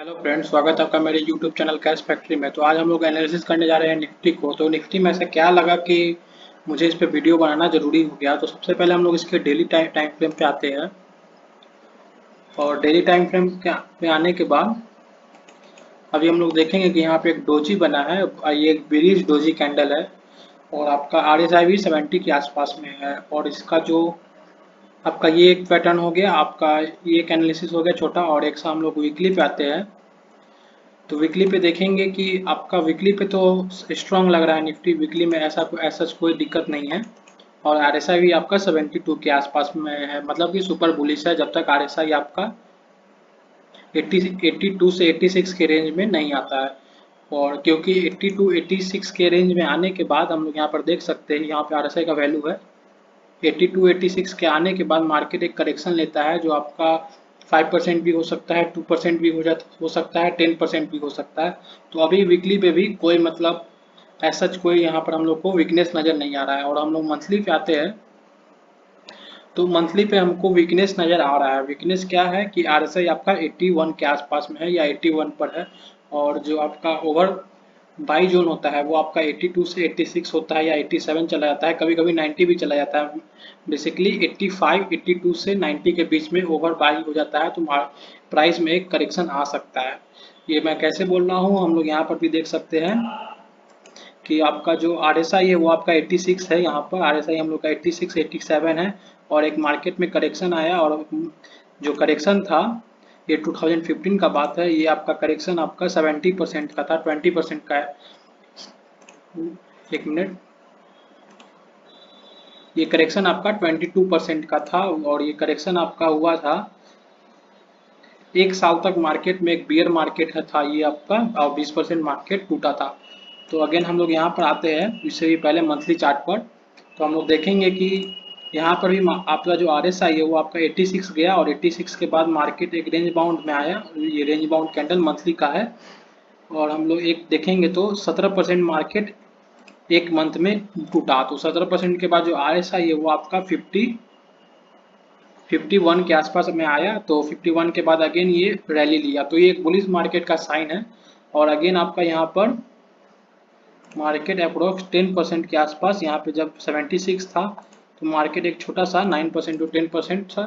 Hello friends, स्वागत है आपका मेरे यूट्यूब चैनल कैश फैक्ट्री में। तो आज हम लोग एनालिसिस करने जा रहे हैं निफ्टी को। तो निफ्टी में ऐसा क्या लगा कि मुझे इस पे वीडियो बनाना ज़रूरी हो गया। तो सबसे पहले हम लोग इसके डेली टाइम टाइम फ्रेम पे आते हैं और डेली टाइम फ्रेम पे आने के बाद अभी हम लोग देखेंगे कि यहाँ पे एक डोजी बना है और ये एक बेरिश डोजी कैंडल है और आपका RSI भी 70 के आसपास में है। और इसका जो आपका ये एक पैटर्न हो गया, आपका ये एक एनालिसिस हो गया छोटा। और एक सा हम लोग वीकली पे आते हैं। तो वीकली पे देखेंगे कि आपका वीकली पे तो स्ट्रांग लग रहा है निफ्टी। वीकली में ऐसा कोई दिक्कत नहीं है। और आरएसआई भी आपका 72 के आसपास में है, मतलब कि सुपर बुलिश है जब तक आरएसआई आपका 82 से 86 के रेंज में नहीं आता है। और क्योंकि 82 86 के रेंज में आने के बाद हम लोग यहाँ पर देख सकते हैं, यहाँ पे आरएसआई का वैल्यू है 82 86 के आने के बाद मार्केट एक करेक्शन लेता है जो आपका 5% भी हो सकता है, 2% भी हो सकता है, 10% भी हो सकता है। तो अभी वीकली पे भी कोई मतलब ऐसा कोई यहाँ पर हम लोग को वीकनेस नज़र नहीं आ रहा है। और हम लोग मंथली पे आते हैं तो मंथली पे हमको वीकनेस नज़र आ रहा है। वीकनेस क्या है कि आरएसआई आपका 81 के आसपास में है या 81 पर है। और जो आपका ओवर बाई जोन होता है वो आपका 82 से 86 होता है या 87 चला जाता है, कभी कभी 90 भी चला जाता है। बेसिकली 85 82 से 90 के बीच में ओवर बाई हो जाता है तो प्राइस में एक करेक्शन आ सकता है। ये मैं कैसे बोल रहा हूँ, हम लोग यहाँ पर भी देख सकते हैं कि आपका जो RSI है वो आपका 86 है। यहाँ पर RSI हम लोग का 86 87 है। और एक मार्केट में करेक्शन आया और जो करेक्शन था ये 2015 का बात है। ये आपका करेक्शन आपका 70% का था, 20% का है। एक मिनट, ये करेक्शन आपका 22% का था और ये करेक्शन आपका हुआ था एक साल तक। मार्केट में एक बियर मार्केट है था ये आपका, और 20% मार्केट टूटा था। तो अगेन हम लोग यहाँ पर आते हैं इससे भी पहले मंथली चार्ट पर। तो हम लोग देखेंगे कि यहाँ पर भी आपका जो RSI है वो आपका 86 गया और 86 के बाद मार्केट एक रेंज बाउंड में आया। ये रेंज बाउंड कैंडल मंथली का है। और हम लोग एक देखेंगे तो 17% मार्केट एक मंथ में टूटा। तो 17% के बाद जो RSI है वो आपका 51 के आसपास में आया। तो 51 के बाद अगेन ये रैली लिया, तो ये एक बुलिश मार्केट का साइन है। और अगेन आपका यहाँ पर मार्केट अप्रोक्स 10% के आसपास, यहाँ पे जब 76 था तो मार्केट एक छोटा सा 9% टू 10% सा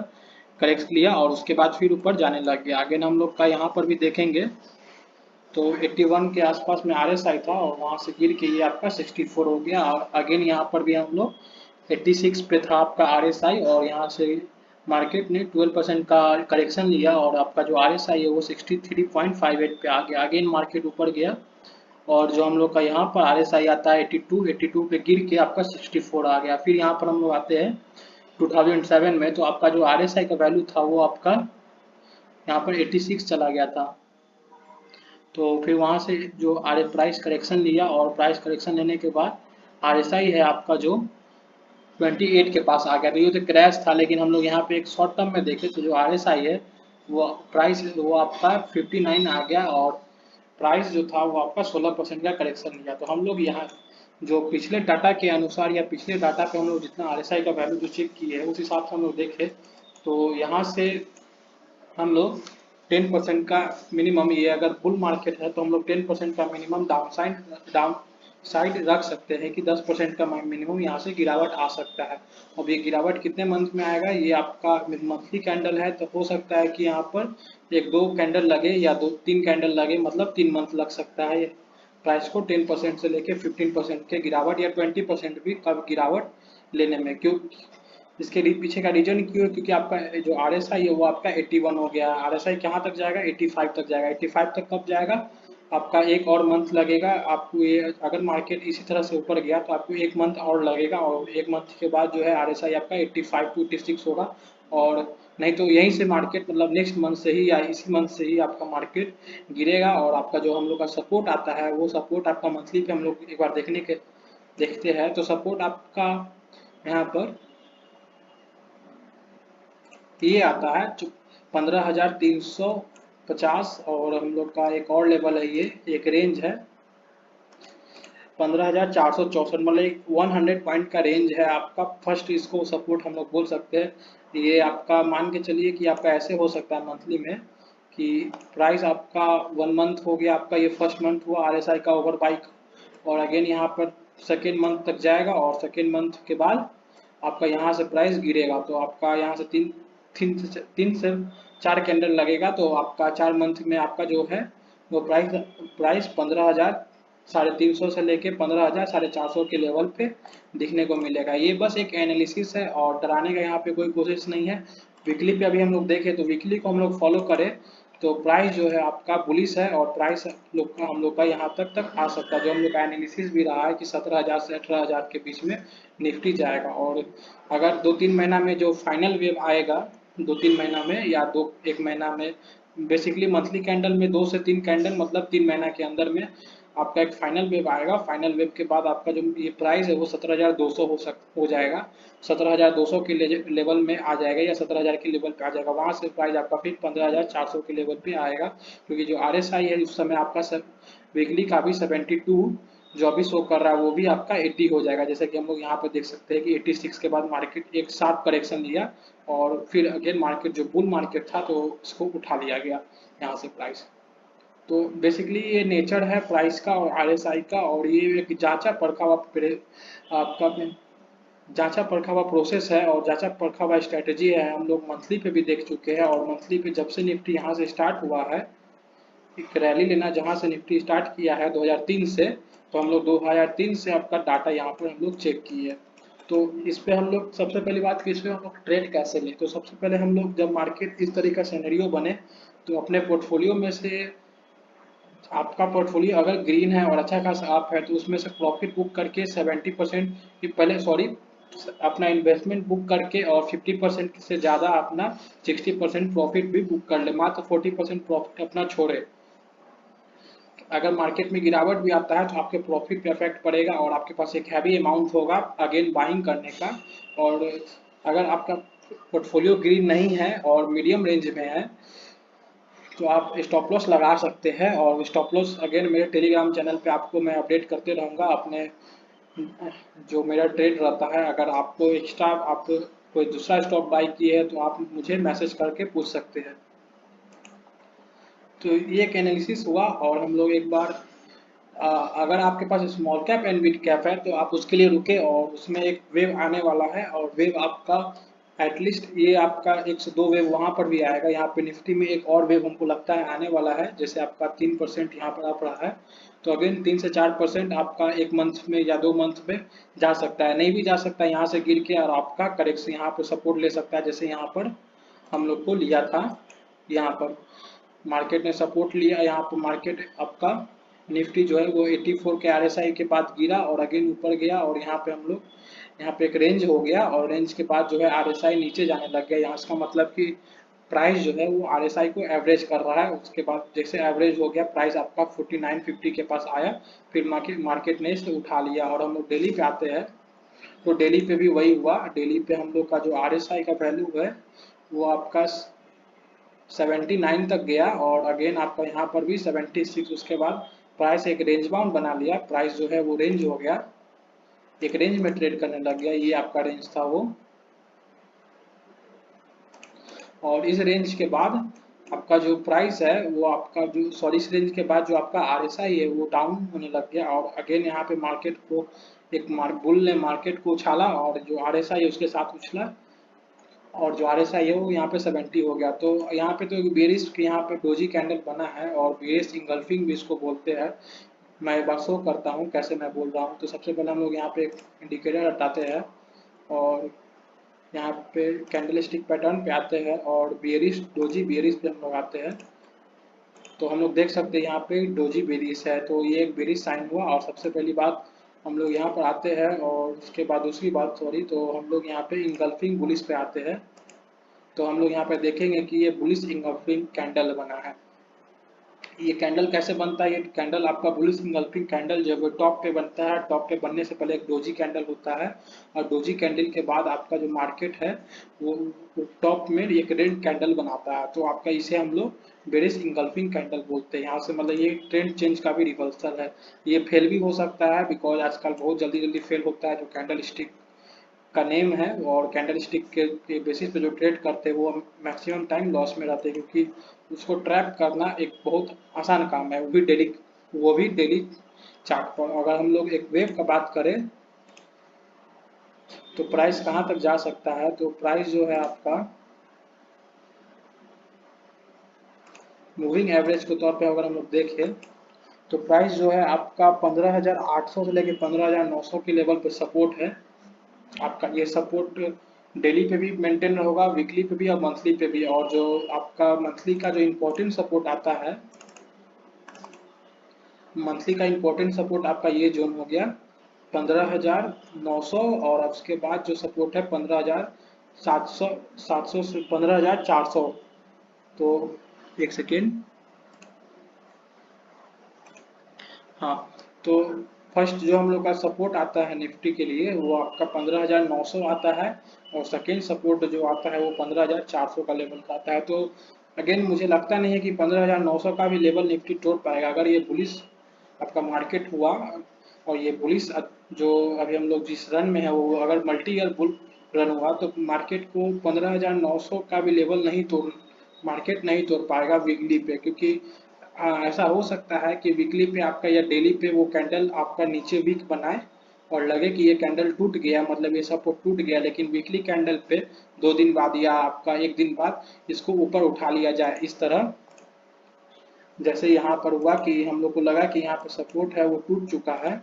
करेक्ट लिया और उसके बाद फिर ऊपर जाने लग गया। अगेन हम लोग का यहाँ पर भी देखेंगे तो 81 के आसपास में RSI था और वहाँ से गिर के ये आपका 64 हो गया। और अगेन यहाँ पर भी हम लोग 86 पे था आपका RSI और यहाँ से मार्केट ने 12% का करेक्शन लिया और आपका जो RSI है वो 63.58 पे आ गया। अगेन मार्केट ऊपर गया और जो हम लोग का यहाँ पर RSI आता है 82 पे गिर के आपका 64 आ गया। फिर यहाँ पर हम लोग आते हैं 2007 में, तो आपका जो RSI का वैल्यू था वो आपका यहाँ पर 86 चला गया था। तो फिर वहाँ से जो प्राइस करेक्शन लिया और प्राइस करेक्शन लेने के बाद RSI है आपका जो 28 के पास आ गया। तो ये तो क्रैश था, लेकिन हम लोग यहाँ पे एक शॉर्ट टर्म में देखें तो जो RSI है वो प्राइस वो आपका 59 आ गया और प्राइस जो था वो आपका 16% का करेक्शन लिया। तो हम लोग यहाँ जो पिछले डाटा के अनुसार या पिछले डाटा पे हम लोग जितना RSI का वैल्यू जो चेक किए है उस हिसाब से हम लोग देखें तो यहाँ से हम लोग 10% का मिनिमम, ये अगर बुल मार्केट है तो हम लोग 10% का मिनिमम डाउन साइड रख सकते हैं कि 10% का मिनिमम यहाँ से गिरावट आ सकता है। अब ये गिरावट कितने मंथ में आएगा, ये आपका मंथली कैंडल है तो हो सकता है कि यहाँ पर एक दो कैंडल लगे या दो तीन कैंडल लगे, मतलब 3 मंथ लग सकता है प्राइस को 10% से लेके 15% के गिरावट या 20% भी कब गिरावट लेने में। क्यों इसके पीछे का रीजन क्यों है, क्योंकि आपका जो RSI है वो आपका 81 हो गया। RSI कहाँ तक जाएगा, 85 तक जाएगा। 85 तक कब जाएगा, आपका एक और मंथ लगेगा आपको। ये अगर मार्केट इसी तरह से ऊपर गया तो आपको एक मंथ और लगेगा और एक मंथ के बाद जो है RSI आपका 85 टू 86 होगा। और नहीं तो यहीं से मार्केट मतलब नेक्स्ट मंथ से ही या इसी मंथ से ही आपका मार्केट गिरेगा। और आपका जो हम लोग का सपोर्ट आता है वो सपोर्ट आपका मंथली पे हम लोग एक बार देखते हैं। तो सपोर्ट आपका यहाँ पर ये आता है 15,350 और हम लोग का एक और लेवल है, ये एक रेंज है 15,464, मतलब 100 पॉइंट का रेंज है आपका। फर्स्ट इसको सपोर्ट हम लोग बोल सकते हैं। ये आपका मान के चलिए कि आपका ऐसे हो सकता है मंथली में कि प्राइस आपका 1 मंथ हो गया, आपका ये फर्स्ट मंथ हुआ RSI का ओवर बाइक, और अगेन यहाँ पर सेकेंड मंथ तक जाएगा और सेकेंड मंथ के बाद आपका यहाँ से प्राइस गिरेगा। तो आपका यहाँ से तीन से चार कैंडल लगेगा, तो आपका 4 मंथ में आपका जो है वो प्राइस 15,000 350 से लेके 15,000 450 के लेवल पे दिखने को मिलेगा। ये बस एक एनालिसिस है और डराने का यहाँ पे कोई कोशिश नहीं है। वीकली पे अभी हम लोग देखें तो वीकली को हम लोग फॉलो करें तो प्राइस जो है आपका बुलिश है और प्राइस हम लोग का यहाँ तक आ सकता है। जो हम लोग का एनालिसिस भी रहा है कि 17,000 से 18,000 के बीच में निफ्टी जाएगा। और अगर 2-3 महीना में जो फाइनल वेव आएगा, 2-3 महीना में या 1 महीना में, बेसिकली मंथली कैंडल में 2 से 3 कैंडल मतलब 3 महीना के अंदर में आपका एक फाइनल वेव आएगा। फाइनल वेव के बाद आपका जो ये प्राइस है वो 17,200 हो जाएगा, 17,200 के लेवल में आ जाएगा या 17,000 के लेवल पे आ जाएगा। वहां से प्राइस आपका फिर 15,400 के लेवल पे आएगा, क्योंकि जो RSI है उस समय आपका वीकली का भी 72 जो अभी शो कर रहा है वो भी आपका 80 हो जाएगा। जैसे कि हम लोग यहाँ पर देख सकते हैं कि 86 के बाद मार्केट एक शार्प करेक्शन लिया और फिर अगेन मार्केट जो बुल मार्केट था तो इसको उठा लिया गया यहाँ से प्राइस। तो बेसिकली ये नेचर है प्राइस का और RSI का, और ये एक जांचा परखा हुआ आपका जांचा परखा हुआ प्रोसेस है और जांचा परखा हुआ स्ट्रेटेजी है। हम लोग मंथली पे भी देख चुके हैं और मंथली पे जब से निफ्टी यहाँ से स्टार्ट हुआ है, एक रैली लेना जहाँ से निफ्टी स्टार्ट किया है 2003 से, तो हम लोग 2003 से आपका डाटा यहाँ पर हम लोग चेक किए। तो इस पे हम लोग सबसे पहली बात कि इस पे हम लोग ट्रेड कैसे लें, तो सबसे पहले हम लोग जब मार्केट इस तरीके का सिनेरियो बने तो अपने पोर्टफोलियो में से आपका पोर्टफोलियो अगर ग्रीन है और अच्छा खासा अप है तो उसमें से प्रॉफिट बुक करके 70% की पहले सॉरी अपना इन्वेस्टमेंट बुक करके और 50% से ज़्यादा अपना 60% प्रॉफिट भी बुक कर ले, मात्र 40% प्रॉफिट अपना छोड़े। अगर मार्केट में गिरावट भी आता है तो आपके प्रॉफिट पे इफेक्ट पड़ेगा और आपके पास एक हैवी अमाउंट होगा अगेन बाइंग करने का। और अगर आपका पोर्टफोलियो ग्रीन नहीं है और मीडियम रेंज में है तो आप स्टॉप लॉस लगा सकते हैं। और स्टॉप लॉस अगेन मेरे टेलीग्राम चैनल पे आपको मैं अपडेट करते रहूँगा अपने जो मेरा ट्रेड रहता है। अगर आपको एक्स्ट्रा आप कोई दूसरा स्टॉक बाई किए है तो आप मुझे मैसेज करके पूछ सकते हैं। तो ये एक एनालिसिस हुआ और हम लोग एक बार अगर आपके पास small cap and mid cap है तो आप उसके लिए रुके और उसमें एक वेव आने वाला है और वेव आपका एटलीस्ट ये आपका 1 से 2 वेव वहाँ पर भी आएगा। यहाँ पे निफ्टी में एक और वेव हमको लगता है आने वाला है, जैसे आपका 3% यहाँ पर आ रहा है तो अगेन 3 से 4% आपका 1 मंथ में या 2 मंथ में जा सकता है, नहीं भी जा सकता है यहाँ से गिर के, और आपका करेक्शन यहाँ पर सपोर्ट ले सकता है जैसे यहाँ पर हम लोग को लिया था। यहाँ पर मार्केट ने सपोर्ट लिया, यहाँ पर मार्केट आपका निफ्टी जो है वो 84 के RSI के बाद गिरा और अगेन ऊपर गया और यहाँ पे हम लोग यहाँ पे एक रेंज हो गया और रेंज के बाद जो है RSI नीचे जाने लग गया। यहाँ इसका मतलब कि प्राइस जो है वो RSI को एवरेज कर रहा है। उसके बाद जैसे एवरेज हो गया प्राइस आपका 4950 के पास आया, फिर मार्केट ने इसे उठा लिया। और हम लोग डेली पे आते हैं तो डेली पे भी वही हुआ। डेली पे हम लोग का जो RSI का वैल्यू है वो आपका 79 तक गया और अगेन आपका यहाँ पर भी 76। उसके बाद प्राइस एक रेंज बाउंड बना लिया, प्राइस जो है वो रेंज हो गया, एक रेंज में ट्रेड करने लग गया। ये आपका रेंज था वो, और इस रेंज के बाद आपका जो प्राइस है वो आपका जो इस रेंज के बाद जो आपका RSI है वो डाउन होने लग गया और अगेन यहाँ पे मार्केट को एक बुल ने मार्केट को उछाला और जो RSI है उसके साथ उछला और जो RSI है वो यहाँ पे 70 हो गया। तो यहाँ पे तो बेरिश के यहाँ पे डोजी कैंडल बना है और बेरिश इंगल्फिंग भी इसको बोलते हैं। मैं एक बार शो करता हूँ कैसे मैं बोल रहा हूँ। तो सबसे पहले हम लोग यहाँ पे एक इंडिकेटर हटाते हैं और यहाँ पे कैंडल स्टिक पैटर्न पे आते हैं और बेरिश डोजी बेरिश पे हम लोग आते हैं। तो हम लोग देख सकते हैं यहाँ पे डोजी बेरिश है, तो ये एक बेरिश साइन हुआ। और सबसे पहली बात हम लोग यहाँ पर आते हैं और उसके बाद दूसरी बात सॉरी, तो हम लोग यहाँ पे इंगल्फिंग बुलिश पे आते हैं। तो हम लोग यहाँ पे देखेंगे कि ये बुलिश इंगल्फिंग कैंडल बना है। ये कैंडल कैसे बनता है, ये कैंडल आपका बुलिश इंगल्फिंग कैंडल जब टॉप पे बनता है, टॉप पे बनने से पहले एक डोजी कैंडल होता है और डोजी कैंडल के बाद आपका जो मार्केट है वो टॉप में एक रेड कैंडल बनाता है। तो आपका इसे हम लोग बेरिश इंगल्फिंग कैंडल बोलते हैं। यहाँ से मतलब ये ट्रेंड चेंज का भी रिवर्सल है। ये फेल भी हो सकता है बिकॉज आजकल बहुत जल्दी जल्दी फेल होता है जो कैंडल स्टिक का नेम है और कैंडल स्टिक के बेसिस पे जो ट्रेड करते हैं वो मैक्सिमम टाइम लॉस में रहते हैं, क्योंकि उसको ट्रैप करना एक बहुत आसान काम है, वो भी डेली चार्ट पर। अगर हम लोग एक वेव का बात करें तो प्राइस कहाँ तक जा सकता है, तो प्राइस जो है आपका मूविंग एवरेज के तौर पे अगर हम लोग देखें तो प्राइस जो है आपका 15,800 से लेकर 15,900 के लेवल पे सपोर्ट है आपका। ये सपोर्ट डेली पे भी मेंटेन होगा, वीकली पे भी और मंथली पे भी। और जो आपका मंथली का जो इम्पोर्टेंट सपोर्ट आता है, मंथली का इम्पोर्टेंट सपोर्ट आपका ये जोन हो गया 15,900, और उसके बाद जो सपोर्ट है 15,700, 700 से 15,400। तो एक सेकेंड, हाँ, तो फर्स्ट जो हम लोग का सपोर्ट आता है निफ्टी के लिए वो आपका 15,900 आता है, और सेकेंड सपोर्ट जो आता है वो 15,400 का लेवल का आता है। तो अगेन मुझे लगता नहीं है कि 15,900 का भी लेवल निफ्टी तोड़ पाएगा। अगर ये बुलिश आपका मार्केट हुआ और ये बुलिश जो अभी हम लोग जिस रन में है वो अगर मल्टी ईयर बुल रन हुआ तो मार्केट को 15,900 का भी लेवल नहीं तोड़, मार्केट नहीं तोड़ पाएगा वीकली पे, क्योंकि ऐसा हो सकता है कि वीकली पे आपका या डेली पे वो कैंडल आपका नीचे वीक बनाए और लगे कि ये कैंडल टूट गया, मतलब ये सपोर्ट टूट गया, लेकिन वीकली कैंडल पे 2 दिन बाद या आपका 1 दिन बाद इसको ऊपर उठा लिया जाए। इस तरह जैसे यहाँ पर हुआ कि हम लोग को लगा कि यहाँ पे सपोर्ट है वो टूट चुका है,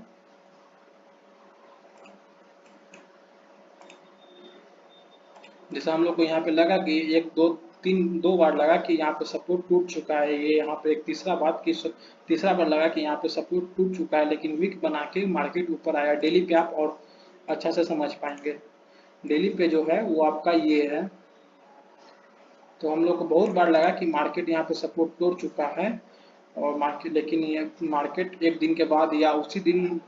जैसे हम लोग को यहाँ पे लगा कि एक दो तीन दो बार लगा कि यहाँ पे सपोर्ट टूट चुका है, ये यहाँ पे एक तीसरा बार लगा कि यहाँ पे सपोर्ट टूट चुका है, लेकिन वीक बना के मार्केट ऊपर आया। डेली पे आप और अच्छा से समझ पाएंगे। डेली पे जो है वो आपका ये है, तो हम लोग को बहुत बार लगा कि मार्केट यहाँ पे सपोर्ट तोड़ चुका है और मार्केट, लेकिन ये मार्केट 1 दिन के बाद या उसी दिन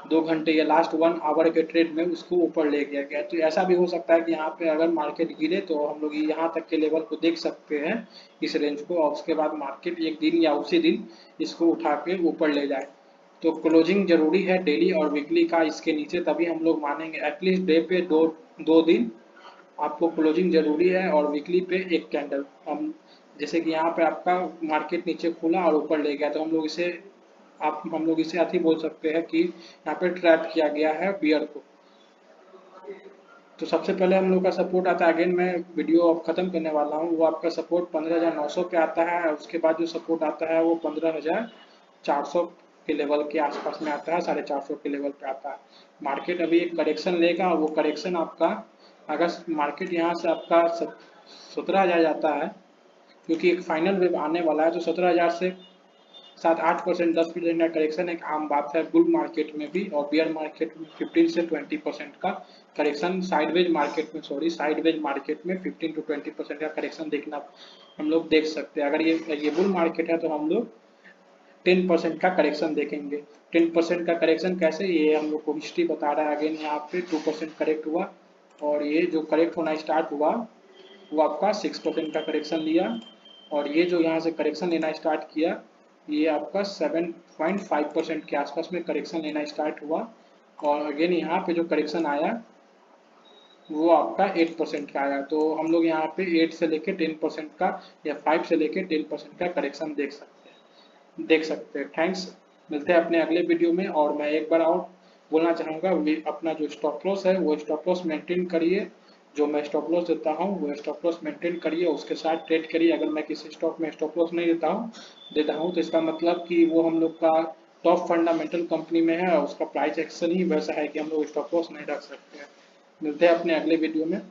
2 घंटे या लास्ट 1 आवर के ट्रेड में उसको ऊपर ले गया गया। तो ऐसा भी हो सकता है कि यहाँ पे अगर मार्केट गिरे तो हम लोग यहाँ तक के लेवल को देख सकते हैं, इस रेंज को, और उसके बाद मार्केट 1 दिन या उसी दिन इसको उठा के ऊपर ले जाए। तो क्लोजिंग जरूरी है डेली और वीकली का इसके नीचे, तभी हम लोग मानेंगे। एटलीस्ट डे पे दो दिन आपको क्लोजिंग जरूरी है और वीकली पे एक कैंडल। हम जैसे कि यहाँ पे आपका मार्केट नीचे खुला और ऊपर ले गया, तो हम लोग इसे अति बोल सकते हैं कि यहाँ पे ट्रैप किया गया है बियर को। तो सबसे पहले हम लोग का सपोर्ट आता है, अगेन मैं वीडियो अब खत्म करने वाला हूँ, वो आपका सपोर्ट 15,900 पे आता है, और उसके बाद जो सपोर्ट आता है वो 15,400 के लेवल के आसपास में आता है, 450 के लेवल पे आता है। मार्केट अभी एक करेक्शन लेगा, वो करेक्शन आपका अगर मार्केट यहाँ से आपका 17,000 जाता है, क्योंकि एक फाइनल वेव आने वाला है, तो 17,000 से 7-8%, 10% का करेक्शन एक आम बात है बुल मार्केट में भी, और बियर मार्केट में 15 से 20% का करेक्शन, साइडवेज मार्केट में 15 to 20% का करेक्शन देखना हम लोग देख सकते हैं। अगर ये बुल मार्केट है तो हम लोग 10% का करेक्शन देखेंगे। 10% का करेक्शन कैसे, ये हम लोग को हिस्ट्री बता रहा है। अगेन यहाँ पे 2% करेक्ट हुआ, और ये जो करेक्ट होना स्टार्ट हुआ वो आपका 6% का करेक्शन लिया, और ये जो यहाँ से करेक्शन लेना स्टार्ट किया ये आपका 7.5% के आसपास में करेक्शन लेना स्टार्ट हुआ, और अगेन यहाँ पे जो करेक्शन आया वो आपका 8% का आया। तो हम लोग यहाँ पे 8 से लेके 10% का या 5 से लेके 10% का करेक्शन देख सकते हैं। थैंक्स, मिलते हैं अपने अगले वीडियो में। और मैं एक बार और बोलना चाहूँगा, अपना जो स्टॉप लॉस है वो स्टॉप लॉस मेंटेन करिए, जो मैं स्टॉप लॉस देता हूँ वो स्टॉप लॉस मेंटेन करिए, उसके साथ ट्रेड करिए। अगर मैं किसी स्टॉक में स्टॉप लॉस नहीं देता हूँ तो इसका मतलब कि वो हम लोग का टॉप फंडामेंटल कंपनी में है और उसका प्राइस एक्शन ही वैसा है कि हम लोग स्टॉप लॉस नहीं रख सकते हैं। मिलते हैं अपने अगले वीडियो में।